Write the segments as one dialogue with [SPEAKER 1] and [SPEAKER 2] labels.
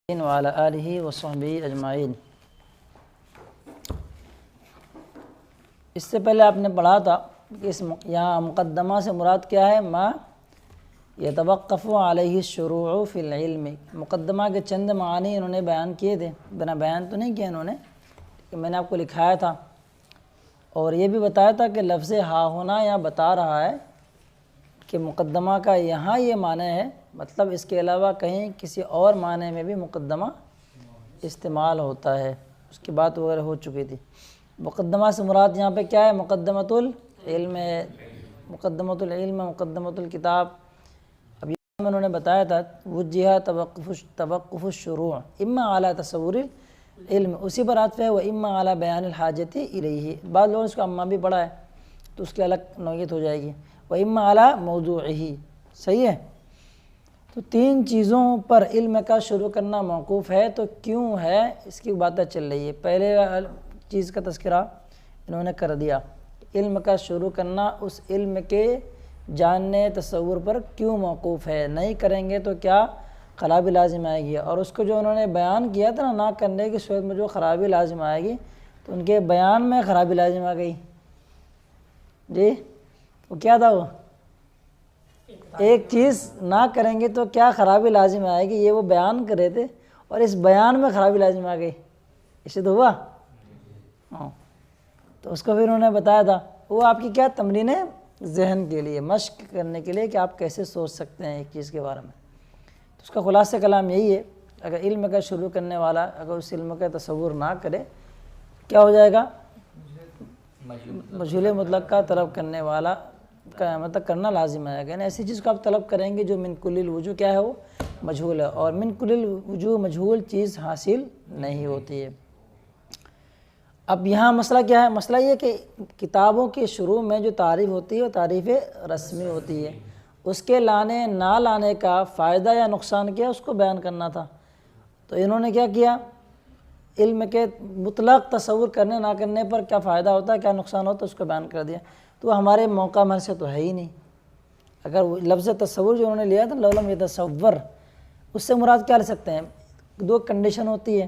[SPEAKER 1] وعلی آلہ وصحبہ اجمعین۔ اس سے پہلے آپ نے پڑھا تھا کہ یہاں مقدمہ سے مراد کیا ہے؟ ما یتوقف علیہ الشروع فی العلم۔ مقدمہ کے چند معانی انہوں نے بیان کیے تھے، بنا بیان تو نہیں کیا انہوں نے، کہ میں نے آپ کو لکھایا تھا اور یہ بھی بتایا تھا کہ لفظ ہا ہونا یہاں بتا رہا ہے کہ مقدمہ کا یہاں یہ معنی ہے، مطلب اس کے علاوہ کہیں کسی اور معنی میں بھی مقدمہ استعمال ہوتا ہے، اس کی بات وغیرہ ہو چکی تھی۔ مقدمہ سے مراد یہاں پہ کیا ہے؟ مقدمۃ العلم ہے، مقدمۃ العلم، مقدمۃ الکتاب۔ اب یہاں میں انہوں نے بتایا تھا وجہ توقف الشروع اما اعلیٰ تصور علم، اسی پر عطف ہے، وہ اما اعلیٰ بیان الحاجت الیہ۔ بعض لوگوں نے اس کو اما بھی پڑھا ہے تو اس کی الگ نوعیت ہو جائے گی، وہ اما اعلیٰ موضوعہ، صحیح ہے۔ تو تین چیزوں پر علم کا شروع کرنا موقوف ہے، تو کیوں ہے اس کی باتیں چل رہی ہے۔ پہلے چیز کا تذکرہ انہوں نے کر دیا، علم کا شروع کرنا اس علم کے جاننے تصور پر کیوں موقوف ہے، نہیں کریں گے تو کیا خرابی لازم آئے گی۔ اور اس کو جو انہوں نے بیان کیا تھا نہ کرنے کی صورت میں جو خرابی لازم آئے گی، تو ان کے بیان میں خرابی لازم آ گئی جی۔ وہ کیا تھا؟ وہ ایک چیز نہ کریں گے تو کیا خرابی لازم آئے گی، یہ وہ بیان کر رہے تھے اور اس بیان میں خرابی لازم آ گئی، اسے تو ہوا ہاں۔ تو اس کو پھر انہوں نے بتایا تھا، وہ آپ کی کیا تمرین ہے ذہن کے لیے، مشق کرنے کے لیے کہ آپ کیسے سوچ سکتے ہیں ایک چیز کے بارے میں۔ تو اس کا خلاصہ کلام یہی ہے، اگر علم کا شروع کرنے والا اگر اس علم کا تصور نہ کرے کیا ہو جائے گا؟ مجہول مطلق کا طلب کرنے والا کا مطلب کرنا لازم آئے گا، یعنی ایسی چیز کو آپ طلب کریں گے جو من کل الوجوہ کیا ہے، وہ مجہول ہے، اور من کل الوجوہ مجہول چیز حاصل نہیں ہوتی ہے۔ اب یہاں مسئلہ کیا ہے؟ مسئلہ یہ کہ کتابوں کے شروع میں جو تعریف ہوتی ہے وہ تعریف رسمی ہوتی ہے، اس کے لانے نہ لانے کا فائدہ یا نقصان کیا اس کو بیان کرنا تھا۔ تو انہوں نے کیا کیا؟ علم کے مطلق تصور کرنے نہ کرنے پر کیا فائدہ ہوتا ہے، کیا نقصان ہوتا ہے، اس کو بیان کر دیا۔ تو ہمارے موقع میں سے تو ہے ہی نہیں۔ اگر لفظ تصور جو انہوں نے لیا تھا لولم یتصور، اس سے مراد کیا لے سکتے ہیں؟ دو کنڈیشن ہوتی ہے،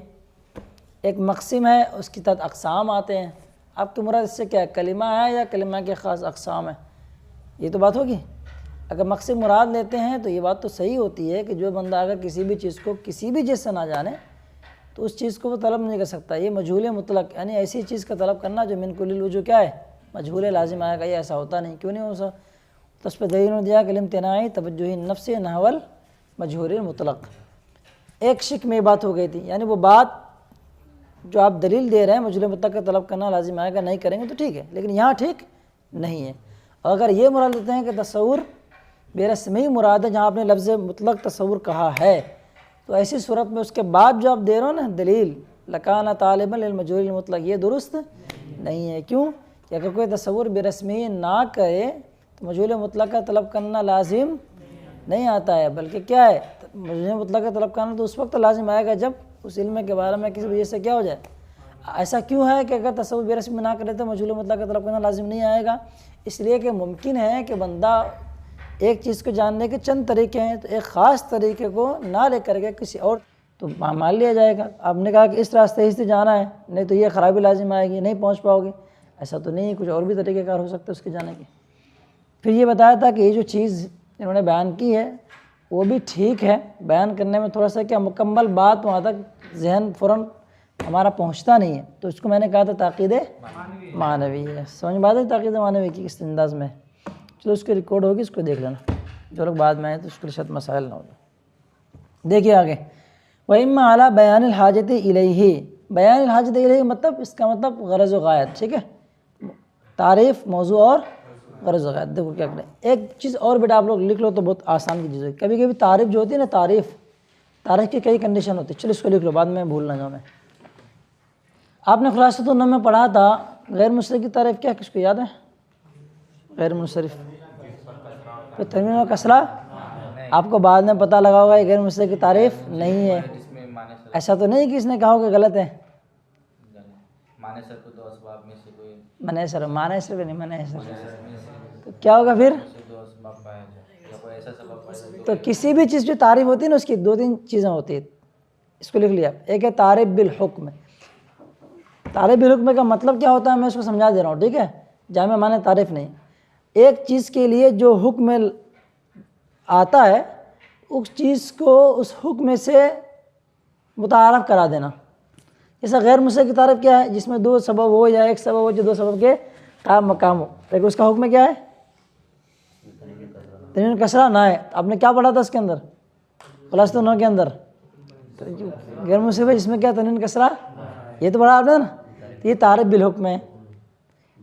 [SPEAKER 1] ایک مقسم ہے، اس کی تحت اقسام آتے ہیں۔ آپ کی مراد اس سے کیا ہے؟ کلمہ ہے یا کلمہ کے خاص اقسام ہے؟ یہ تو بات ہوگی۔ اگر مقسم مراد لیتے ہیں تو یہ بات تو صحیح ہوتی ہے کہ جو بندہ اگر کسی بھی چیز کو کسی بھی چیز سے نہ جانے تو اس چیز کو وہ طلب نہیں کر سکتا۔ یہ مجہول مطلق، یعنی ایسی چیز کا طلب کرنا جو من کل الوجوہ کیا ہے، مجہول لازم آئے گا، یہ ایسا ہوتا نہیں۔ کیوں نہیں ہو؟ تو اس پہ دلیل نے دیا کہ امتناعی توجہ النفس نحو المجہول المطلق۔ ایک شک میں یہ بات ہو گئی تھی، یعنی وہ بات جو آپ دلیل دے رہے ہیں مجہول مطلق کا طلب کرنا لازم آئے گا، نہیں کریں گے تو ٹھیک ہے، لیکن یہاں ٹھیک نہیں ہے۔ اور اگر یہ مراد لیتے ہیں کہ تصور بے رسمی مراد ہے، جہاں آپ نے لفظ مطلق تصور کہا ہے، تو ایسی صورت میں اس کے بعد جو آپ دے رہے ہو نا دلیل لکان طالبا للمجہول المطلق، یہ درست نہیں ہے۔ کیوں کہ اگر کوئی تصور بے رسمی نہ کرے تو مجہول مطلق کا طلب کرنا لازم نہیں آتا ہے، بلکہ کیا ہے، مجہول مطلق کا طلب کرنا تو اس وقت لازم آئے گا جب اس علم کے بارے میں کسی وجہ سے کیا ہو جائے۔ ایسا کیوں ہے کہ اگر تصور بے رسمی نہ کرے تو مجہول مطلق کا طلب کرنا لازم نہیں آئے گا؟ اس لیے کہ ممکن ہے کہ بندہ ایک چیز کو جاننے کے چند طریقے ہیں، تو ایک خاص طریقے کو نہ لے کر کے کسی اور تو مان لیا جائے گا۔ آپ نے کہا کہ اس راستے سے جانا ہے، نہیں تو یہ خرابی لازم آئے گی، نہیں پہنچ پاؤ گے، ایسا تو نہیں، کچھ اور بھی طریقہ کار ہو سکتا ہے اس کے جانے کے۔ پھر یہ بتایا تھا کہ یہ جو چیز انہوں نے بیان کی ہے وہ بھی ٹھیک ہے، بیان کرنے میں تھوڑا سا کیا مکمل بات وہاں تک ذہن فوراً ہمارا پہنچتا نہیں ہے، تو اس کو میں نے کہا تھا تاکید معنوی ہے۔ سمجھ بات ہے تاکید معنوی کی کس انداز میں؟ چلو اس کی ریکارڈ ہوگی، اس کو دیکھ لینا، جو لوگ بعد میں آئے تو اس کے شاید مسائل نہ ہو جائے۔ دیکھیے آگے، وَإِمَّا عَلَىٰ بَيَانِ الْحَاجَةِ إِلَيْهِ، بیان الحاجت الیہ مطلب اس کا مطلب غرض و غایت، ٹھیک ہے، تعریف، موضوع اور غرض و غایت۔ دیکھو کیا کریں، ایک چیز اور بیٹا آپ لوگ لکھ لو تو بہت آسان کی چیز ہے۔ کبھی کبھی تعریف جو ہوتی ہے نا، تعریف کی کئی کنڈیشن ہوتی ہے، چلو اس کو لکھ لو بعد میں بھول نہ جاؤں میں۔ آپ نے خلاصۃ النحو میں پڑھا تھا غیر منصرف کی تعریف کیا، کس کو یاد ہے؟ غیر منصرف تنوین و کسرہ، آپ کو بعد میں پتہ لگا ہوگا یہ غیر منصرف کی تعریف نہیں ہے۔ ایسا تو نہیں کہ اس نے کہا ہو کہ غلط ہے، معنی صرف نہیں، معنی صرف تو کیا ہوگا پھر؟ تو کسی بھی چیز جو تعریف ہوتی ہے نا اس کی دو تین چیزیں ہوتی ہیں، اس کو لکھ لیا. ایک ہے تعریف بالحکم. تعریف بالحکم کا مطلب کیا ہوتا ہے میں اس کو سمجھا دے رہا ہوں, ٹھیک ہے, جامع معنی تعریف نہیں. ایک چیز کے لیے جو حکم آتا ہے اس چیز کو اس حکم سے متعارف کرا دینا. جیسا غیر مسلم کی تعریف کیا ہے, جس میں دو سبب ہو یا ایک سبب ہو جو دو سبب کے قائم مقام ہو, لیکن اس کا حکم کیا ہے تنوین کسرہ نہ ہے. آپ نے کیا پڑھا تھا اس کے اندر خلاصۃ النحو کے اندر, غیر مسلم جس میں کیا تنوین کسرہ, یہ تو پڑھا آپ نے نا. تو یہ تعریف بالحکم ہے.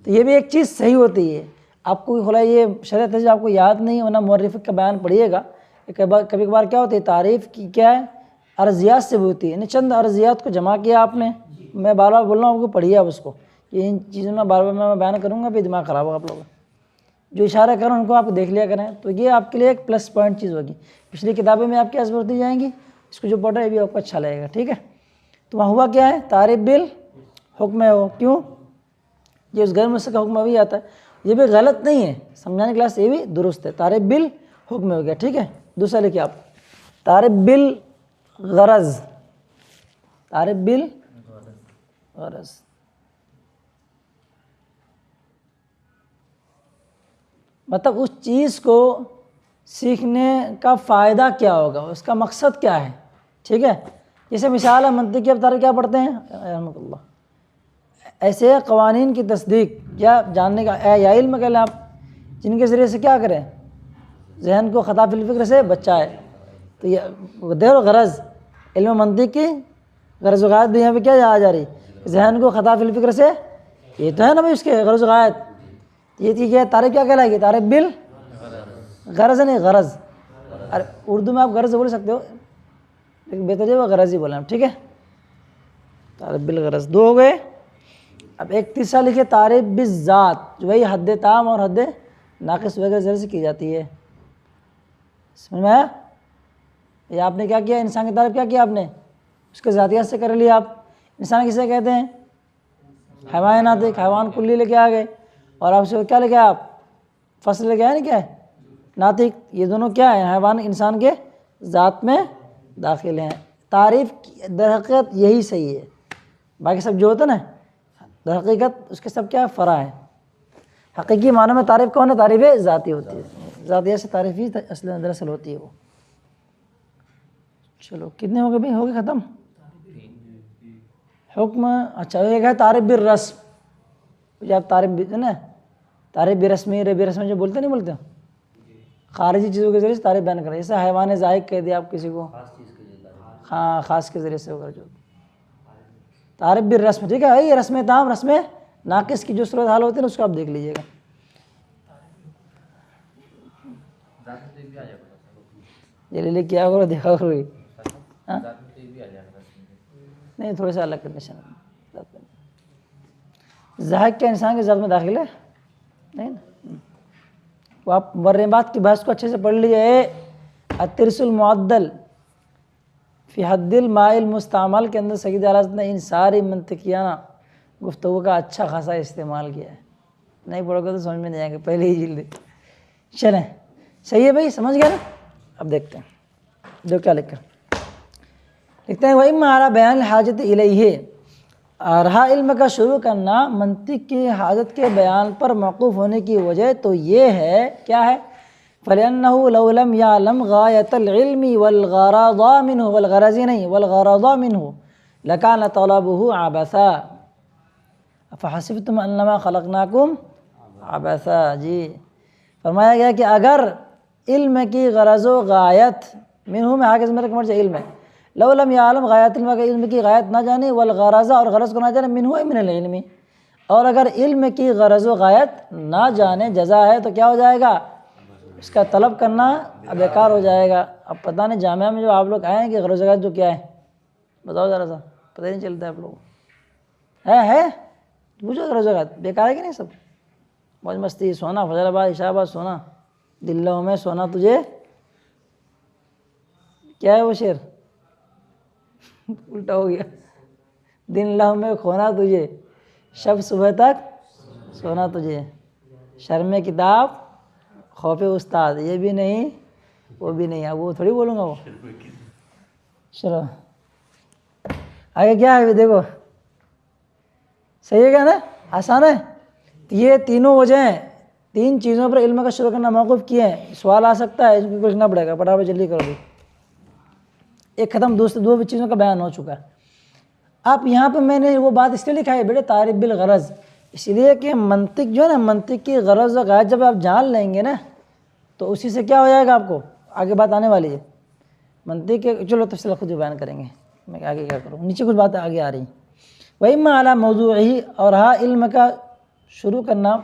[SPEAKER 1] تو یہ بھی ایک چیز صحیح ہوتی ہے. آپ کو خلا یہ شرعت ہے آپ کو یاد نہیں ورنہ مورخ کا بیان پڑھیے گا. کبھی کبھار کیا ہوتی ہے تعریف کی کیا ہے عرضیات سے بھی ہوتی ہے, یعنی چند عرضیات کو جمع کیا آپ نے. میں بار بار بول رہا ہوں آپ کو پڑھیے آپ اس کو, کہ ان چیزوں میں بار بار میں بیان کروں گا پھر دماغ خراب ہوگا آپ لوگوں. جو اشارہ کریں ان کو آپ دیکھ لیا کریں, تو یہ آپ کے لیے ایک پلس پوائنٹ چیز ہوگی. پچھلی کتابیں میں آپ کی حسب ہوتی جائیں گی, اس کو جو پڑھ رہا ہے یہ بھی آپ کو اچھا لگے گا, ٹھیک ہے. تو وہاں ہوا کیا ہے تعریف بالحکم ہے. وہ کیوں یہ اس غیر مسلم کا حکم ابھی آتا ہے, یہ بھی غلط نہیں ہے, سمجھانے کلاس یہ بھی درست ہے. تعریف بالحکم ہو گیا, ٹھیک ہے. دوسرا لکھیے آپ تعریف بالغرض. تعریف بالغرض مطلب اس چیز کو سیکھنے کا فائدہ کیا ہوگا, اس کا مقصد کیا ہے, ٹھیک ہے. جیسے مثال ہے منطق کی اب تعریف کیا پڑھتے ہیں رحمۃ اللہ, ایسے قوانین کی تصدیق یا جاننے کا یا علم کہہ لیں آپ, جن کے ذریعے سے کیا کریں ذہن کو خطا فی الفکر سے بچائے. تو یہ دیر و غرض علم منطق کی غرض و غایت بھی یہاں پہ کیا آ جا رہی, ذہن کو خطا فی الفکر سے, یہ تو ہے نا بھائی اس کے غرض و غایت. یہ چیز کیا تعریف کیا کہلائے گی تعریف بالغرض نہیں غرض. ارے اردو میں آپ غرض بول سکتے ہو لیکن بہتر ہے وہ غرض ہی بولیں آپ, ٹھیک ہے. تعریف بالغرض دو ہو گئے. اب ایک تیسرا لکھے تعریف بالذات, جو وہی حد تام اور حد ناقص وغیرہ ذریعے سے کی جاتی ہے. سمجھ میں آیا؟ یہ آپ نے کیا کیا, انسان کی تعریف کیا کیا آپ نے اس کے ذاتیات سے کر لیا. آپ انسان کسے کہتے ہیں حیوان ناطق, حیوان کلی لے کے آ گئے, اور آپ سے کیا لے کے آپ فصل لے کے آئے نا کیا ہے ناطق. یہ دونوں کیا ہیں حیوان انسان کے ذات میں داخل ہیں. تعریف در حقیقت یہی صحیح ہے, باقی سب جو ہوتا ہے نا در حقیقت اس کے سب کیا فرع ہے. حقیقی معنی میں تعریف کون ہے, تعریف ذاتی ہوتی ہے, ذاتیہ سے تعریف ہی دراصل ہوتی ہے وہ. چلو کتنے ہو گئے بھائی, ہو گئے ختم حکم. اچھا ایک ہے تعریف بالرسم, جو آپ تعریف نا تعریف برسمی برسمی جو بولتے نہیں بولتے خارجی چیزوں کے ذریعے سے تعریف بیان کریں. جیسے حیوان ذائق کہہ دیا آپ کسی کو, ہاں خاص کے ذریعے سے ہوگا جو تعریف بالرسم, ٹھیک ہے. یہ رسم تام رسم ناقص کی جو صورت حال ہوتی ہے نا اس کو آپ دیکھ لیجیے گا. یہ لے کیا کرو دیکھا کرو, نہیں تھوڑے سے الگ کنڈیشن. ذائق کیا انسان کے ذات میں داخل ہے نہیں نا. وہ آپ مربات کی بحث کو اچھے سے پڑھ لیجیے. الترس المعدل فی حد الماء المستعمل کے اندر سید اعلیٰ نے ان ساری منطقیانہ گفتگو کا اچھا خاصا استعمال کیا ہے. نہیں پڑھو گے تو سمجھ میں نہیں آئیں گے, پہلے ہی جلد. چلیں صحیح ہے بھائی, سمجھ گئے نا. اب دیکھتے ہیں جو کیا لکھا لکھتے ہیں. وَإِمَّا عَلَىٰ بَيَانِ الْحَاجَةِ إِلَيْهِ, رہا علم کا شروع کرنا منطق کی حاجت کے بیان پر موقوف ہونے کی وجہ تو یہ ہے کیا ہے, فَلِأَنَّهُ لَوْ لَمْ يَعْلَمْ غَایَةَ الْعِلْمِ وَالْغَرَضَ مِنْهُ وَالْغَرَضِ نہیں وَالْغَرَضَ مِنْهُ لَكَانَ طَلَبُهُ عَبَثًا أَفَحَسِبْتُمْ أَنَّمَا خَلَقْنَاكُمْ عَبَثًا. جی فرمایا گیا کہ اگر علم کی غرض و غایت منہو میں آگے میرے کمر سے علم ہے, لو لم یعلم غایت علم, اگر علم کی غایت نہ جانے, والغرض اور غرض کو نہ جانے, منہو من العلم, اور اگر علم کی غرض و غایت نہ جانے جزا ہے تو کیا ہو جائے گا, اس کا طلب کرنا بیکار ہو جائے گا. اب پتہ نہیں جامعہ میں جو آپ لوگ آئے ہیں کہ غرض و غایت جو کیا ہے بتاؤ ذرا سا, پتہ نہیں چلتا ہے آپ لوگوں ہے پوچھو غرض و غایت بیکار ہے کہ نہیں. سب موج مستی, سونا فجر آباد عشاء آباد سونا, دلوں میں سونا تجھے کیا ہے وہ شعر الٹا ہو گیا, دن لہو میں کھونا تجھے, شب صبح تک سونا تجھے, شرم کتاب خوف استاد, یہ بھی نہیں وہ بھی نہیں. اب وہ تھوڑی بولوں گا وہ. چلو آگے کیا ہے دیکھو، صحیح ہے کیا نا، آسان ہے. یہ تینوں وجہ ہیں، تین چیزوں پر علم کا شروع کرنا موقف کیے ہیں. سوال آ سکتا ہے، اس کو لکھنا پڑے گا، پٹافٹ جلدی کرو بھی. ایک ختم، دو چیزوں کا بیان ہو چکا ہے. اب یہاں پہ میں نے وہ بات اس لیے لکھا ہے بیٹے تعریف بالغرض، اس لیے کہ منطق جو ہے نا، منطق کی غرض و غایت جب آپ جان لیں گے نا تو اسی سے کیا ہو جائے گا، آپ کو آگے بات آنے والی ہے. منطق کے چلو تفصیل خود ہی بیان کریں گے، میں آگے کیا کروں، نیچے کچھ باتیں آگے آ رہی ہیں. وَإِمَّا عَلَىٰ موضوعی، اور ہاں علم کا شروع کرنا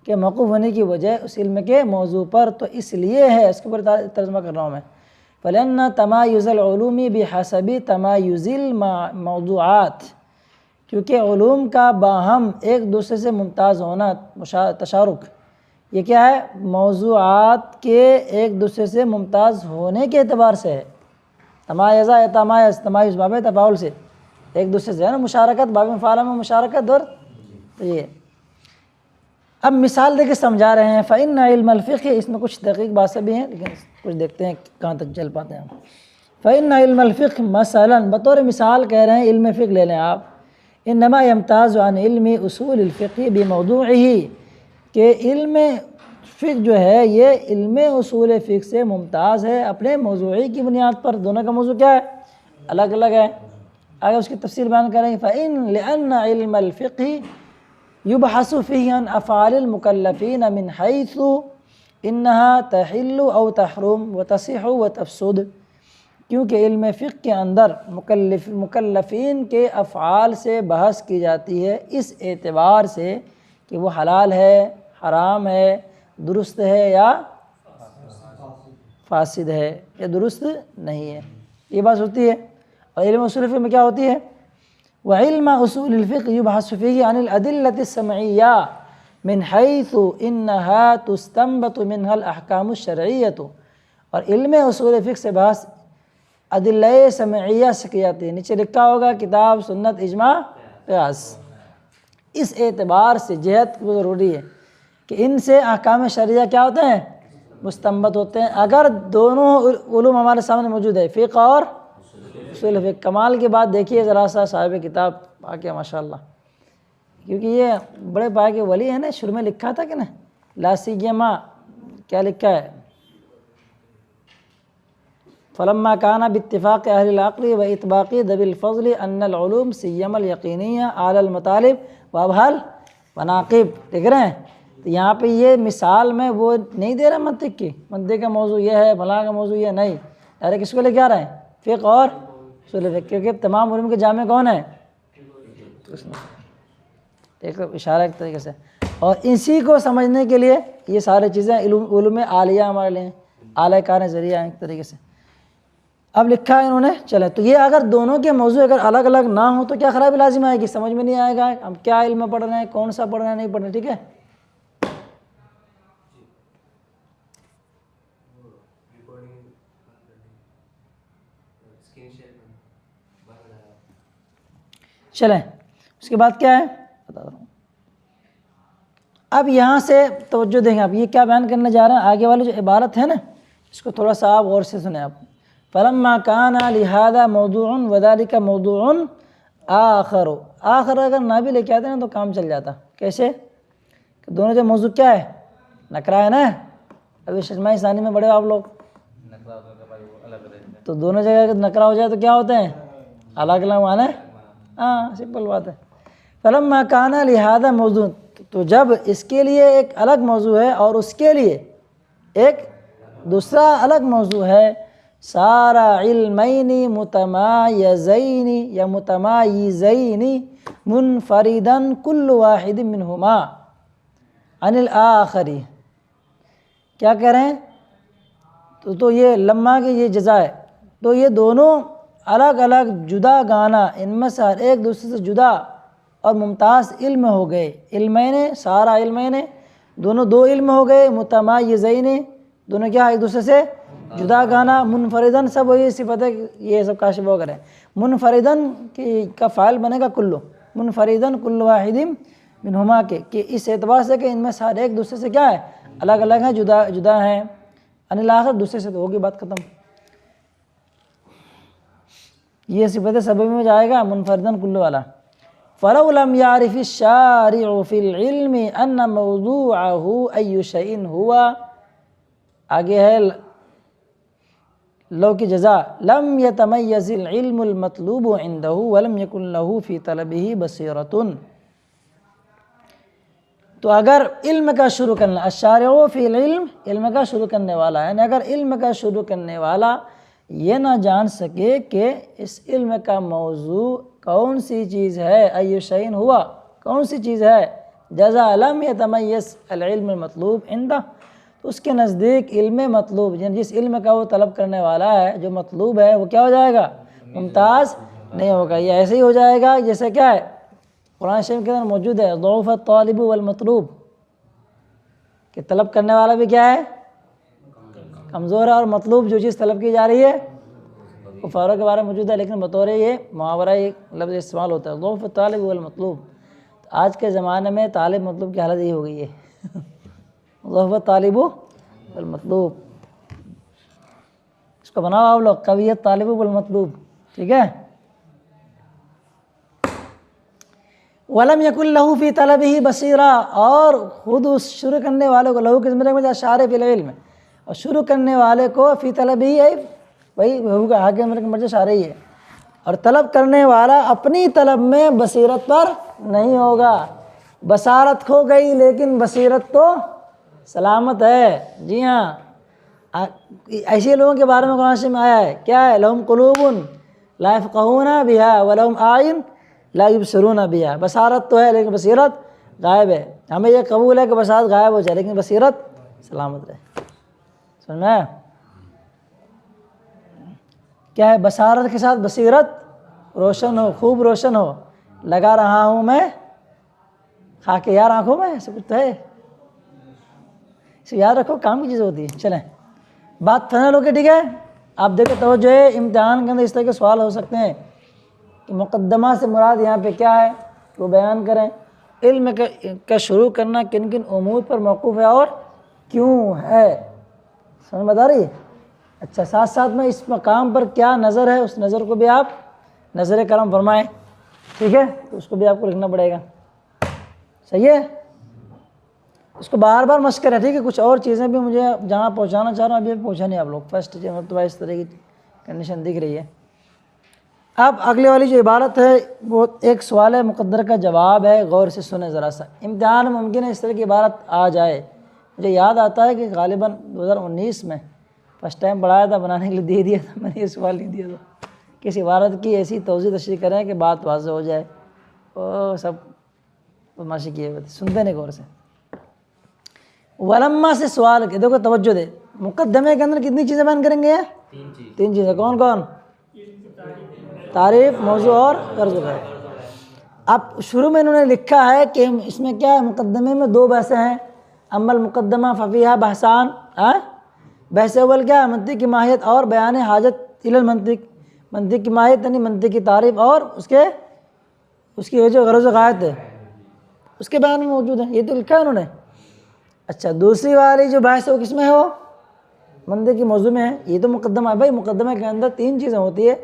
[SPEAKER 1] کے موقوف ہونے کی وجہ اس علم کے موضوع پر تو اس لیے ہے، اس کے اوپر ترجمہ کر رہا ہوں میں. فَلِأَنَّ تَمَایُزَ الْعُلُومِ بِحَسَبِ تَمَایُزِ الْمَوْضُوعَاتِ، کیونکہ علوم کا باہم ایک دوسرے سے ممتاز ہونا، تشارک، یہ کیا ہے، موضوعات کے ایک دوسرے سے ممتاز ہونے کے اعتبار سے ہے. تمایزہ یا تمایز باب تفاعل سے، ایک دوسرے سے ہے نا، مشارکت، باب مفعول میں مشارکت. اور تو یہ اب مثال دے کے سمجھا رہے ہیں. فإن علم الفقہ، اس میں کچھ دقیق باتیں بھی ہیں لیکن کچھ دیکھتے ہیں کہاں تک چل پاتے ہیں. فإن علم الفقہ مثلا، بطور مثال کہہ رہے ہیں علم فقہ لے لیں آپ. انما یمتاز عن علم اصول الفقہ بموضوعہ، کہ علم فقہ جو ہے یہ علم اصول فقہ سے ممتاز ہے اپنے موضوعی کی بنیاد پر. دونوں کا موضوع کیا ہے، الگ الگ ہے. آگے اس کی تفصیل بیان کریں. لأن علم الفقہ یبحث فیہ عن افعال المکلفین من حیث انہا تحل او تحرم وتصح وتفسد، کیونکہ علم فقہ کے اندر مکلفین کے افعال سے بحث کی جاتی ہے اس اعتبار سے کہ وہ حلال ہے، حرام ہے، درست ہے یا فاسد ہے، یا درست نہیں ہے، یہ بات ہوتی ہے. اور علم اصول فقہ میں کیا ہوتی ہے، وعلم اصول الفقہ یبحث فیہ عن الادلۃ السمعیہ من حیث انہا تستنبط منہا الاحکام الشرعیۃ، اور علم اصول فقہ سے بحث ادلہ سمعیہ سے کی جاتی ہے. نیچے لکھا ہوگا کتاب، سنت، اجماع، قیاس. اس اعتبار سے جہت کو ضروری ہے کہ ان سے احکام شرعیہ کیا ہوتے ہیں، مستنبط ہوتے ہیں. اگر دونوں علوم ہمارے سامنے موجود ہے، فقہ اور اصول فقہ. کمال کی بات دیکھیے ذرا سا صاحب کتاب آ کے ماشاءاللہ، کیونکہ یہ بڑے پائے کے ولی ہیں نا. شروع میں لکھا تھا کہ نا، لا سیما، کیا لکھا ہے، فلما کان باتفاق اہل العقل و اطباق ذوی الفضل ان العلوم سیما الیقینیہ اعلی المطالب وابہل وناقب. دیکھ رہے ہیں، تو یہاں پہ یہ مثال میں وہ نہیں دے رہا منطق کی، منطق کا موضوع یہ ہے، فلاں کا موضوع یہ نہیں، ڈائریکٹ کس کو لے کے آ رہے ہیں، فقہ اور اصول فقہ، کیونکہ تمام علوم کے جامع کون ہے، ایک اشارہ ایک طریقے سے. اور اسی کو سمجھنے کے لیے یہ سارے چیزیں علوم عالیہ ہمارے لیے اعلیٰ کار ذریعہ ہیں ایک طریقے سے. اب لکھا ہے انہوں نے، چلے تو یہ اگر دونوں کے موضوع اگر الگ الگ نہ ہوں تو کیا خرابی لازم آئے گی، سمجھ میں نہیں آئے گا ہم کیا علم میں پڑھ رہے ہیں، کون سا پڑھ رہے ہیں، نہیں پڑھ رہے. ٹھیک ہے، چلیں اس کے بعد کیا ہے بتا رہا ہوں. اب یہاں سے توجہ دیں گے. اب یہ کیا بیان کرنے جا رہے ہیں، آگے والی جو عبارت ہے نا، اس کو تھوڑا سا آپ غور سے سنیں. آپ فلما کان لہذا موضوع وذلك موضوع آخر، آخر اگر نہ بھی لے کے آتے نا تو کام چل جاتا. کیسے کہ دونوں جو موضوع کیا ہے، نکرا ہے نا. ابھی شجمائی ثانی میں بڑے آپ لوگ، تو دونوں جگہ نکرا ہو جائے تو کیا ہوتے ہیں، الگ الگ معنی. ہاں سمپل بات ہے. فلما کان لہذا موضوع، تو جب اس کے لیے ایک الگ موضوع ہے اور اس کے لیے ایک دوسرا الگ موضوع ہے، سارا علمین متمایزین یا متمایزین منفردا کل واحد منہما عن الآخر. کیا کہہ رہے ہیں، تو یہ لما کی یہ جزا ہے، تو یہ دونوں الگ الگ جدا گانا، ان میں سے ہر ایک دوسرے سے جدا اور ممتاز علم ہو گئے. علمین، سارا علمین، دونوں دو علم ہو گئے. متمایزین، دونوں کیا ایک دوسرے سے جدا گانا. منفردن، سب وہی صفت ہے، یہ سب کاشف ہو کریں. منفردن کا فاعل بنے گا کلو، منفردن کل واحد منہما کے، کہ اس اعتبار سے کہ ان میں سے ہر ایک دوسرے سے کیا ہے، الگ الگ ہیں، جدا جدا ہیں. ان الآخر، دوسرے سے تو ہوگی بات ختم. یہ صفت سبب میں جائے گا منفردن کل والا. فلو لم يعرف الشارع في العلم ان موضوعه اي شيء هو، آگے ہے لو کی جزا، لم يتميز العلم المطلوب عنده ولم يكن له في طلبه بصيرة. تو اگر علم کا شروع کرنا، الشارع فی العلم، علم کا شروع کرنے والا ہے، یعنی اگر علم کا شروع کرنے والا یہ نہ جان سکے کہ اس علم کا موضوع کون سی چیز ہے، ای شیء ہوا، کون سی چیز ہے، جزا لم یتمیز العلم المطلوب عندہ، تو اس کے نزدیک علم مطلوب، یعنی جس علم کا وہ طلب کرنے والا ہے، جو مطلوب ہے، وہ کیا ہو جائے گا، ممتاز نہیں ہوگا. یہ ایسے ہی ہو جائے گا جیسے کیا ہے، قرآن شریف کے اندر موجود ہے ضعف الطالب والمطلوب، کہ طلب کرنے والا بھی کیا ہے، کمزور ہے، اور مطلوب جو چیز طلب کی جا رہی ہے کفاروں کے بارے میں موجود ہے، لیکن بطور یہ محاورہ یہ لفظ استعمال ہوتا ہے ضعف الطالب والمطلوب. آج کے زمانے میں طالب مطلوب کی حالت یہ ہو گئی ہے ضعف الطالب والمطلوب. اس کو بناؤ آپ لوگ قویت طالب والمطلوب، ٹھیک ہے. وَلَمْ يَكُنْ لَهُ فِي طَلَبِهِ بَصِيرًا، اور خود اس شروع کرنے والے کو، لہو کس مرے میں اشارہ فی العلم، اور شروع کرنے والے کو فی طلبہ ہے، وہی ہو گا آگے مرے مرجع اشارہ ہی ہے، اور طلب کرنے والا اپنی طلب میں بصیرت پر نہیں ہوگا. بصارت کھو گئی لیکن بصیرت تو سلامت ہے. جی ہاں، ایسے لوگوں کے بارے میں قرآن میں آیا ہے، کیا ہے، لہم قلوب لا یفقہون بہا ولہم اعین لا یبصرون بہا. بصارت تو ہے لیکن بصیرت غائب ہے. ہمیں یہ قبول ہے کہ بصارت غائب ہو جائے لیکن بصیرت سلامت رہے. سمجھ میں آیا؟ کیا ہے، بصارت کے ساتھ بصیرت روشن ہو، خوب روشن ہو. لگا رہا ہوں میں خاک یار آنکھوں میں، ایسا کچھ تو ہے، اسے یاد رکھو، کام کی چیز ہوتی ہے. چلیں بات فائنل ہو کے، ٹھیک ہے. آپ دیکھو توجہ ہے، امتحان کے اندر اس طرح کے سوال ہو سکتے ہیں کہ مقدمہ سے مراد یہاں پہ کیا ہے وہ بیان کریں. علم کا شروع کرنا کن کن امور پر موقوف ہے اور کیوں ہے، سمجھ میں آ رہی ہے. اچھا، ساتھ ساتھ میں اس مقام پر کیا نظر ہے، اس نظر کو بھی آپ نظر کرم فرمائیں، ٹھیک ہے. تو اس کو بھی آپ کو لکھنا پڑے گا، صحیح ہے. اس کو بار بار مشق کریں، ٹھیک ہے. کچھ اور چیزیں بھی مجھے جہاں پہنچانا چاہ رہا ہوں ابھی پہنچا نہیں آپ لوگ، فرسٹ مرتبہ اس طرح کی کنڈیشن دکھ رہی ہے. اب اگلے والی جو عبارت ہے وہ ایک سوال مقدر کا جواب ہے، غور سے سنیں ذرا سا. امتحان میں ممکن ہے اس طرح کی عبارت آ جائے. مجھے یاد آتا ہے کہ غالباً 2019 میں فرسٹ ٹائم پڑھایا تھا، بنانے کے لیے دے دیا تھا، میں نے یہ سوال نہیں دیا تھا. کس عبارت کی ایسی توضیح تشریح کریں کہ بات واضح ہو جائے. وہ سب بدماشی کیے ہوئے تھے، سنتے نہیں غور سے. ولما سے سوال کے دیکھو، توجہ دے. مقدمے کے اندر کتنی چیزیں بیان کریں گے؟ تین چیزیں. کون کون؟ تعریف، موضوع اور غرض ہے. اب شروع میں انہوں نے لکھا ہے کہ اس میں کیا ہے، مقدمے میں دو بحثیں ہیں. اما المقدمہ ففیہا بحثان، بحث اول کیا ہے، منطق کی ماہیت اور بیان حاجت الی المنطق. منطق کی ماہیت یعنی منطق کی تعریف اور اس کی وجہ غرض و غایت ہے، اس کے بیان میں موجود ہے. یہ تو لکھا ہے انہوں نے. اچھا، دوسری والی جو بحث ہے وہ کس میں ہے، وہ منطق کی موضوع میں ہے. یہ تو مقدمہ ہے. بھائی مقدمہ کے اندر تین چیزیں ہوتی ہے،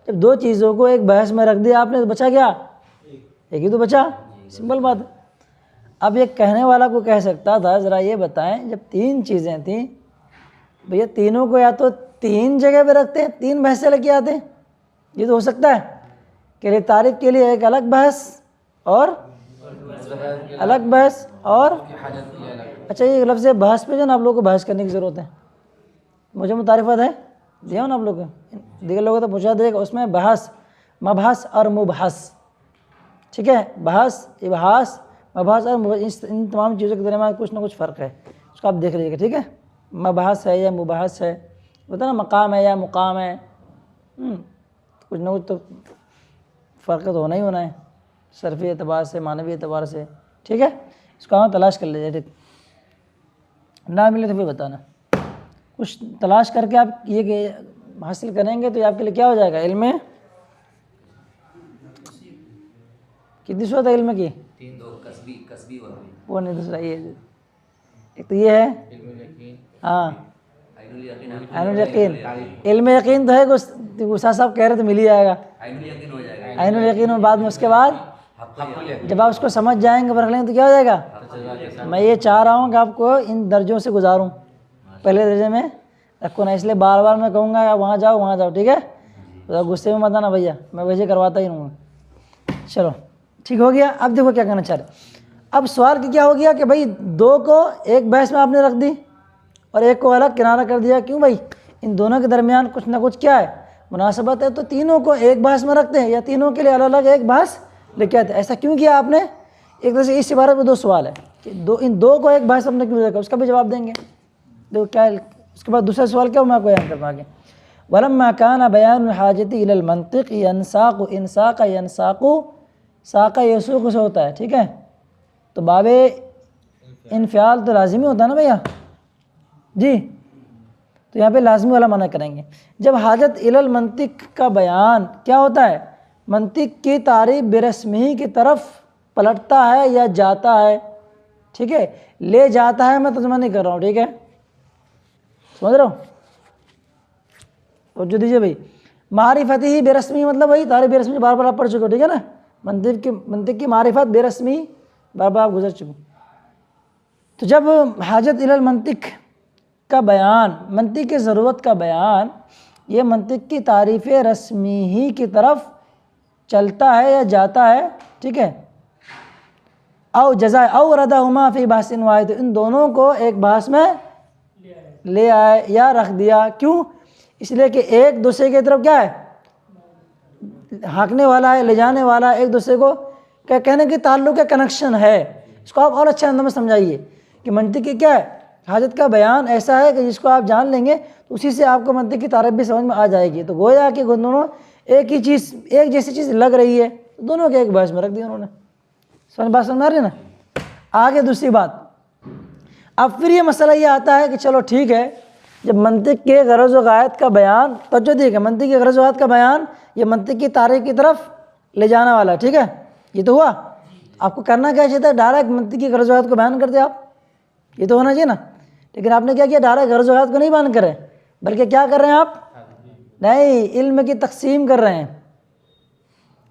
[SPEAKER 1] جب دو چیزوں کو ایک بحث میں رکھ دیا آپ نے تو بچا کیا، ایک ہی تو بچا. سمپل بات ہے. اب یہ کہنے والا کو کہہ سکتا تھا ذرا یہ بتائیں، جب تین چیزیں تھیں بھیا، تینوں کو یا تو تین جگہ پہ رکھتے ہیں، تین بحثیں لے کے آتے ہیں. یہ تو ہو سکتا ہے کہ تعریف کے لیے ایک الگ بحث اور الگ بحث اور اچھا، یہ لفظ بحث پہ جو نا آپ لوگوں کو بحث کرنے کی ضرورت ہے. مجھے متعارفت ہے دیا ہوں نا آپ لوگوں کو، دیگر لوگوں تو پوچھا دے گا. اس میں بحث، مبحث اور مبحث، ٹھیک ہے. بحث، ابحاث، مبحث اور ان تمام چیزوں کے درمیان کچھ نہ کچھ فرق ہے، اس کو آپ دیکھ لیجیے گا، ٹھیک ہے. مبحث ہے یا مبحث ہے، ہوتا ہے نا، مقام ہے یا مقام ہے، کچھ نہ کچھ تو فرق تو ہونا ہی ہونا ہے، صرفی اعتبار سے، معنوی اعتبار سے، ٹھیک ہے. اس کو ہم تلاش کر لیجیے، ٹھیک. نہ ملے تو پھر بتانا. کچھ تلاش کر کے آپ یہ کہ حاصل کریں گے تو یہ آپ کے لیے کیا ہو جائے گا، علم میں. کتنی صورت ہے علم کی؟
[SPEAKER 2] تین، دو، کسبی
[SPEAKER 1] وہ نہیں، دوسرا یہ ایک تو یہ ہے، ہاں عین الیقین، علم یقین تو ہے کہ استاد صاحب کہہ رہے تو مل ہی جائے گا، عین الیقین، اور بعد میں اس کے بعد جب آپ اس کو سمجھ جائیں گے پرکھ لیں گے تو کیا ہو جائے گا. میں یہ چاہ رہا ہوں کہ آپ کو ان درجوں سے گزاروں، پہلے درجے میں رکھو نا، اس لیے بار بار میں کہوں گا وہاں جاؤ، ٹھیک ہے؟ غصے میں مت آنا بھیا، میں ویسے کرواتا ہی نہیں. چلو ٹھیک ہو گیا. اب دیکھو کیا کہنا چاہ رہے. اب سوال کی کیا ہو گیا کہ بھائی دو کو ایک بحث میں آپ نے رکھ دی اور ایک کو الگ کنارہ کر دیا. کیوں بھائی؟ ان دونوں کے درمیان کچھ نہ کچھ کیا ہے، مناسبت ہے. تو تینوں کو ایک بحث میں رکھتے ہیں یا تینوں کے لیے الگ الگ ایک بحث لے کے آتے ہیں. ایسا کیوں کیا آپ نے؟ ایک طرح سے اس عبارت میں دو سوال ہے کہ ان دو کو ایک بحث ہم نے کیوں رکھا، اس کا بھی جواب دیں گے. دیکھو کیا ہے. اس کے بعد دوسرا سوال کیا میں آپ کو بیان کرتا ہوں آگے. وَلَمَّا كَانَ بَيَانُ الْحَاجَةِ إِلَى الْمَنطِقِ يَنْسَاقُ إِنْسَاقَ يَنْسَاقُ، ساقہ یسوق سے ہوتا ہے، ٹھیک ہے؟ تو باب انفعال تو لازمی ہوتا ہے نا بھیا جی، تو یہاں پہ لازمی والا معنی کریں گے. جب حاجت الی المنطق کا بیان کیا ہوتا ہے، منطق کی تعریف برسمی کی طرف پلٹتا ہے یا جاتا ہے، ٹھیک ہے؟ لے جاتا ہے، میں ترجمہ نہیں کر رہا ہوں، ٹھیک ہے؟ سمجھ رہا ہوں؟ توجہ دیجیے بھائی. معرفتی ہی بے رسمی مطلب وہی تعریف بے رسمی بار بار آپ پڑھ چکے ہو، ٹھیک ہے نا؟ منطق کی معرفت بے رسمی بار بار آپ گزر چکے. تو جب حاجت الی المنطق کا بیان، منطق کی ضرورت کا بیان، یہ منطق کی تعریف رسمی ہی کی طرف چلتا ہے یا جاتا ہے، ٹھیک ہے؟ او جزائے او ردہما فی بحث واحد، ان دونوں کو ایک بحث میں لے آئے یا رکھ دیا. کیوں؟ اس لیے کہ ایک دوسرے کی طرف کیا ہے، ہانکنے والا ہے، لے جانے والا ہے، ایک دوسرے کو کیا کہنے کی تعلق ہے، کنیکشن ہے. اس کو آپ اور اچھے انداز میں سمجھائیے کہ منطق کی کیا ہے، حاجت کا بیان ایسا ہے کہ جس کو آپ جان لیں گے تو اسی سے آپ کو منطق کی تعریف بھی سمجھ میں آ جائے گی. تو گویا کہ دونوں ایک ہی چیز، ایک جیسی چیز لگ رہی ہے، دونوں کے ایک بحث میں رکھ دیا انہوں نے. بات سمجھ آ رہی ہے نا؟ آگے دوسری بات. اب پھر یہ مسئلہ یہ آتا ہے کہ چلو ٹھیک ہے، جب منطق کے غرض و غایت کا بیان، توجہ دیے کہ منطق کے غرض و غایت کا بیان یہ منطق کی تعریف کی طرف لے جانا والا، ٹھیک ہے؟ یہ تو ہوا. آپ کو کرنا کیا چاہیے تھا، ڈائریکٹ منطق کی غرض و غایت کو بیان کر دیا آپ، یہ تو ہونا چاہیے نا. لیکن آپ نے کیا کیا، ڈائریکٹ غرض و غایت کو نہیں بیان کر رہے، بلکہ کیا کر رہے ہیں آپ، نہیں، علم کی تقسیم کر رہے ہیں.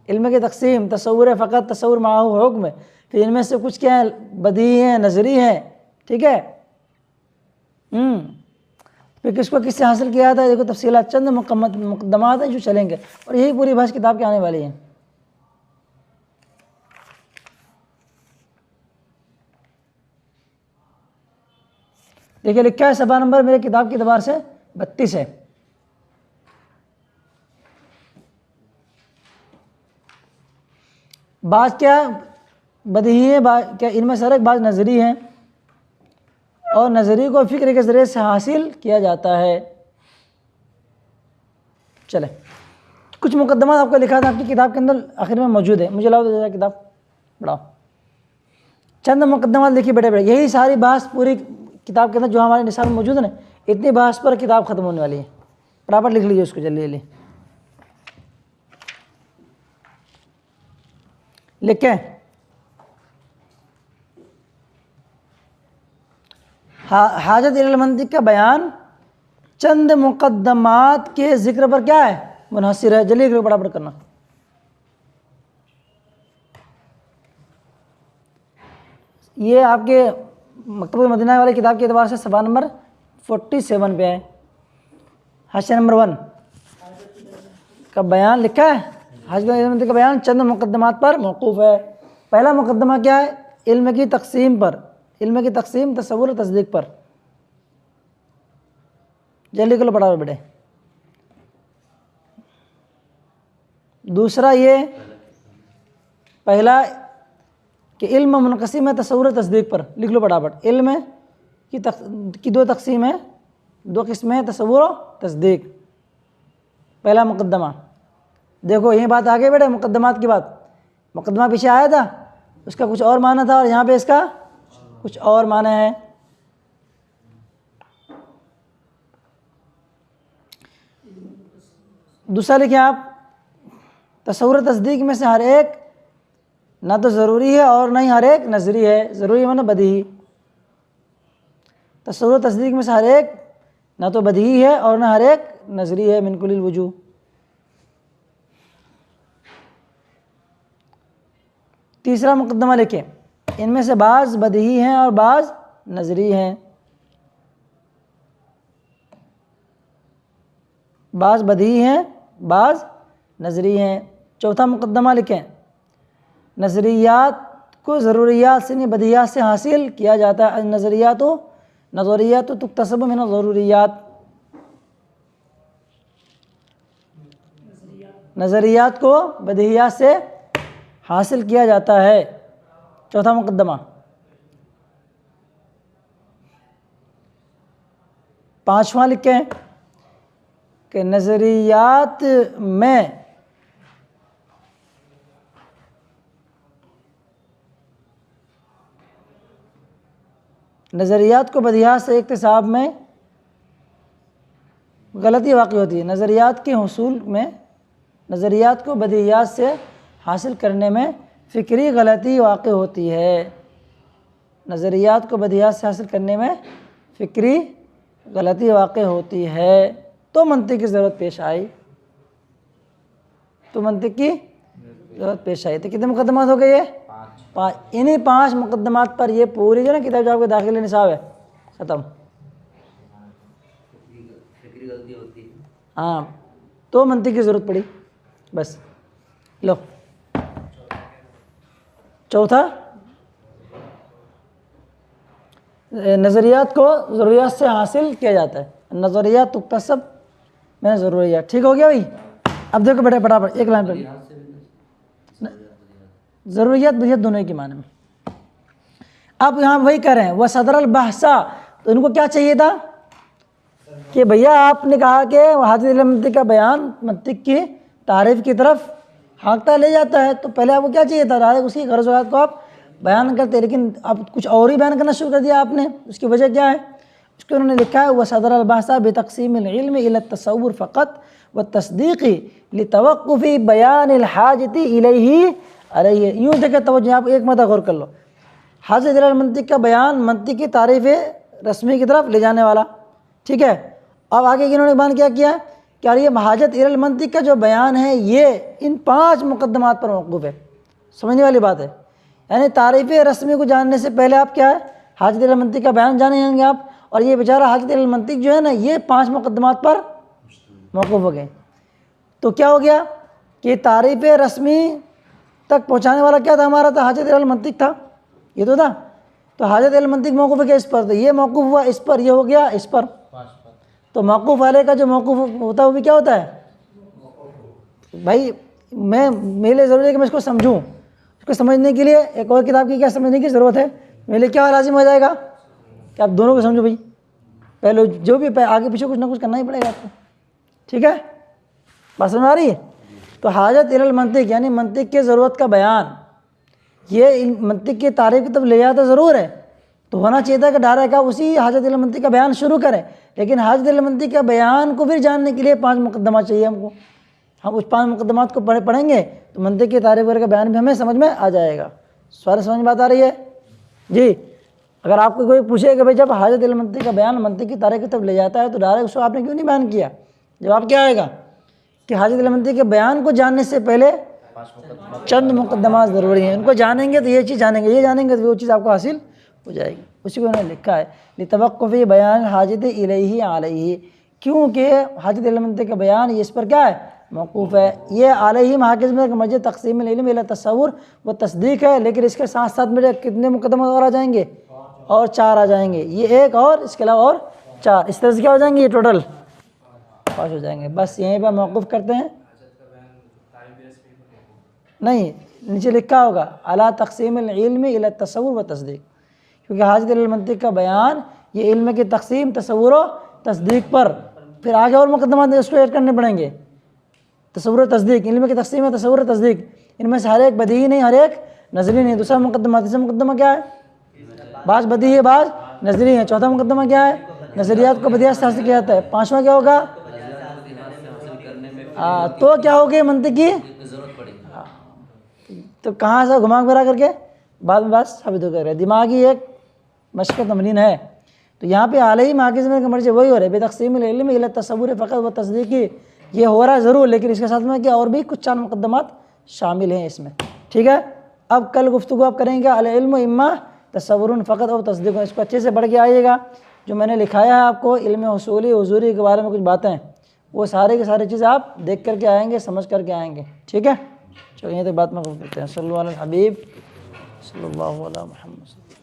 [SPEAKER 1] علم کی تقسیم، تصور ہے فقط، تصور معه حکم ہے. پھر ان میں سے کچھ کیا ہے، بدیہی ہیں، نظری ہیں، ٹھیک ہے؟ پھر کس کو کس سے حاصل کیا جاتا ہے، دیکھو تفصیلات، چند مقدمات ہیں جو چلیں گے، اور یہی پوری بحث کتاب کے آنے والی ہیں. دیکھیے لکھا ہے صفحہ نمبر میرے کتاب کی اعتبار سے 32 ہے. بعض کیا بدیہی ہے، کیا ان میں سے ایک بعض نظری ہیں، اور نظری کو فکر کے ذریعے سے حاصل کیا جاتا ہے. چلے کچھ مقدمات آپ کو لکھا تھا آپ کی کتاب کے اندر آخر میں موجود ہے، مجھے لاؤ دے کتاب پڑھاؤ. چند مقدمات لکھی بیٹے بیٹے، یہی ساری بحث پوری کتاب کے اندر جو ہمارے نصاب میں موجود ہے نا، اتنی بحث پر کتاب ختم ہونے والی ہے. پراپر لکھ لیجیے اس کو جلدی جلدی لکھیں. حاجت الی المنطق کا بیان چند مقدمات کے ذکر پر کیا ہے، منحصر ہے. جلدی پڑھ کرنا. یہ آپ کے مکتبہ مدینہ والی کتاب کے اعتبار سے صفحہ نمبر 47 پہ ہے، حاشیہ نمبر 1 کا بیان لکھا ہے. حاجت الی المنطق کا بیان چند مقدمات پر موقوف ہے. پہلا مقدمہ کیا ہے، علم کی تقسیم پر، علم کی تقسیم تصور و تصدیق پر. جلدی کرو پڑھاؤ بیٹے. دوسرا یہ پہلا کہ علم منقسم ہے تصور و تصدیق پر، لکھ لو پڑھاپٹ. علم کی دو تقسیم ہے، دو قسمیں، تصور و تصدیق. پہلا مقدمہ دیکھو، یہ بات آگے بیٹے، مقدمات کی بات. مقدمہ پیچھے آیا تھا، اس کا کچھ اور معنی تھا، اور یہاں پہ اس کا کچھ اور معنی ہے. دوسرا لکھیں آپ، تصور تصدیق میں سے ہر ایک نہ تو ضروری ہے اور نہ ہی ہر ایک نظری ہے. ضروری معنی بدیہی. تصور تصدیق میں سے ہر ایک نہ تو بدیہی ہے اور نہ ہر ایک نظری ہے من کل الوجوہ۔ تیسرا مقدمہ لکھیں، ان میں سے بعض بدیہی ہیں اور بعض نظری ہیں، بعض بدیہی ہیں بعض نظری ہیں۔ چوتھا مقدمہ لکھیں، نظریات کو ضروریات سے نہیں بدیہیات سے حاصل کیا جاتا ہے۔ نظریات تکتسب من الضروریات، نظریات کو بدیہیات سے حاصل کیا جاتا ہے۔ چوتھا مقدمہ۔ پانچواں لکھیں کہ نظریات میں نظریات کو بدیہیات سے اکتساب میں غلطی واقع ہوتی ہے۔ نظریات کے حصول میں، نظریات کو بدیہیات سے حاصل کرنے میں فکری غلطی واقع ہوتی ہے۔ نظریات کو بدیہیات سے حاصل کرنے میں فکری غلطی واقع ہوتی ہے تو منطق کی ضرورت پیش آئی، تو منطق کی ضرورت پیش آئی۔ تو کتنے مقدمات ہو گئے؟ انہیں 5 مقدمات پر یہ پوری جو نا کتاب جو آپ کے داخل نصاب ہے ختم۔ ہاں تو منطق کی ضرورت پڑی بس۔ لو چوتھا، نظریات کو ضروریات سے حاصل کیا جاتا ہے، نظریات تکتسب من ضروریات۔ ٹھیک ہو گیا بھائی؟ اب دیکھو بیٹا فٹافٹ ایک لائن پہ، ضروریات بدیہیات دونوں کے معنی میں۔ اب یہاں وہی کہہ رہے ہیں وہ صدر البحثہ، تو ان کو کیا چاہیے تھا کہ بھیا آپ نے کہا کہ حاجت الی المنطق کا بیان منطق کی تعریف کی طرف ہانکتا لے جاتا ہے، تو پہلے آپ کو کیا چاہیے تھا؟ ڈائریکٹ اس کی غرض وغیرت کو آپ بیان کرتے، لیکن اب کچھ اور ہی بیان کرنا شروع کر دیا آپ نے۔ اس کی وجہ کیا ہے؟ اس کو انہوں نے لکھا ہے وہ صدر البحثہ بتقسیم العلم الی التصور فقط والتصدیق لتوقف بیان الحاجت الیہ علیہ۔ یوں دیکھیں توجہ، آپ ایک مرتبہ غور کر لو، حاجت الی المنطق کا بیان منطق کی تعریف رسمی کی طرف لے جانے والا، ٹھیک ہے۔ اب آگے انہوں نے بیان کیا کیا کہ یہ حاجت الی المنطق کا جو بیان ہے یہ ان 5 مقدمات پر موقوف ہے۔ سمجھنے والی بات ہے، یعنی تعریف رسمی کو جاننے سے پہلے آپ کیا ہے؟ حاجت الی المنطق کا بیان جانیں گے آپ، اور یہ بیچارہ حاجت الی المنطق جو ہے نا یہ 5 مقدمات پر موقوف ہو گئے۔ تو کیا ہو گیا کہ تعریف رسمی تک پہنچانے والا کیا تھا ہمارا؟ تھا حاجت الی المنطق تھا، یہ تو تھا۔ تو حاجت الی المنطق موقوف ہے کیا اس پر؟ تو یہ موقوف ہوا اس پر، یہ ہو گیا اس پر۔ تو موقوف والے کا جو موقوف ہوتا ہے وہ بھی کیا ہوتا ہے؟ بھائی میرے لیے ضروری ہے کہ میں اس کو سمجھوں، اس کو سمجھنے کے لیے ایک اور کتاب کی کیا سمجھنے کی ضرورت ہے؟ میرے لیے کیا لازم ہو جائے گا کہ آپ دونوں کو سمجھو بھائی، پہلے جو بھی آگے پیچھے کچھ نہ کچھ کرنا ہی پڑے گا آپ کو، ٹھیک ہے؟ بات سمجھ آ رہی ہے؟ تو حاجت الی المنطق یعنی منطق کی ضرورت کا بیان، یہ منطق کی تعریف کی طرف لے جاتا ضرور ہے، تو ہونا چاہیے تھا کہ ڈائریکٹ آپ اسی حاجت الی المنطق کا بیان شروع کریں، لیکن حاجت الی المنطق کا بیان کو پھر جاننے کے لیے 5 مقدمات چاہیے ہم کو۔ ہم اس 5 مقدمات کو پڑھیں گے تو منطق کی تعریف کا بیان بھی ہمیں سمجھ میں آ جائے گا۔ سوال سمجھ میں بات آ رہی ہے جی؟ اگر آپ کو کوئی پوچھے کہ بھائی جب حاجت الی المنطق کا بیان منطق کی تعریف کی طرف لے جاتا ہے تو ڈائریکٹ اس کو آپ نے کیوں نہیں بیان کیا؟ جواب کیا آئے گا کہ حاجت الی المنطق کے بیان کو جاننے سے پہلے چند مقدمات ضروری ہیں، ان کو جانیں گے تو یہ چیز جانیں گے، یہ جانیں گے تو وہ چیز آپ کو حاصل ہو جائے گی۔ اسی کو انہوں نے لکھا ہے لتوقف بیان الحاجت الیہ علیہ، کیونکہ حاجت الی المنطق کا بیان یہ اس پر کیا ہے؟ موقوف ہے۔ یہ علیہ محاکظ میں مرجع تقسیم العلم الی تصور و تصدیق ہے، لیکن اس کے ساتھ ساتھ میرے کتنے مقدمات اور آ جائیں گے؟ اور 4 آ جائیں گے، یہ ایک اور اس کے علاوہ اور 4، اس طرح سے کیا ہو جائیں گے؟ یہ ٹوٹل 5 ہو جائیں گے۔ بس یہیں پہ موقف کرتے ہیں، نہیں نیچے لکھا ہوگا علی تقسیم العلم الی التصور و تصدیق، کیونکہ حاجت الی المنطق کا بیان یہ علم کی تقسیم، تصور و تصدیق پر، پھر آگے اور مقدمات اس کو ایڈ کرنے پڑیں گے، تصور و تصدیق، علم کی تقسیم ہے تصور و تصدیق، ان میں سے ہر ایک بدیہی نہیں، ہر ایک نظری نہیں۔ دوسرا مقدمہ، تیسرا مقدمہ کیا ہے؟ بعض بدیہی ہے بعض نظری ہیں۔ چوتھا مقدمہ کیا ہے؟ نظریات کو بدیہیات سے حاصل کیا جاتا ہے۔ 5واں کیا ہوگا؟ تو کیا ہوگی منطقی؟ تو کہاں سے گھما پھرا کر کے بعد میں بات ثابت ہو کر رہے، دماغی ایک مشق تمرین ہے۔ تو یہاں پہ علیہ ماخذ میں مرجع وہی ہو رہا ہے بے تقسیم العلم الی التصور فقط و تصدیقی، یہ ہو رہا ہے ضرور، لیکن اس کے ساتھ میں کیا اور بھی کچھ 4 مقدمات شامل ہیں اس میں، ٹھیک ہے۔ اب کل گفتگو آپ کریں گے العلم اما تصور فقط اور تصدیق، اس کو اچھے سے پڑھ کے آئیے گا۔ جو میں نے لکھایا ہے آپ کو علم حصولی حضوری کے بارے میں کچھ باتیں، وہ سارے کی ساری چیزیں آپ دیکھ کر کے آئیں گے، سمجھ کر کے آئیں گے، ٹھیک ہے۔ چلیے تو بات میں کرتے ہیں، صلی اللہ علیہ الحبیب صلی اللہ علیہ محمد۔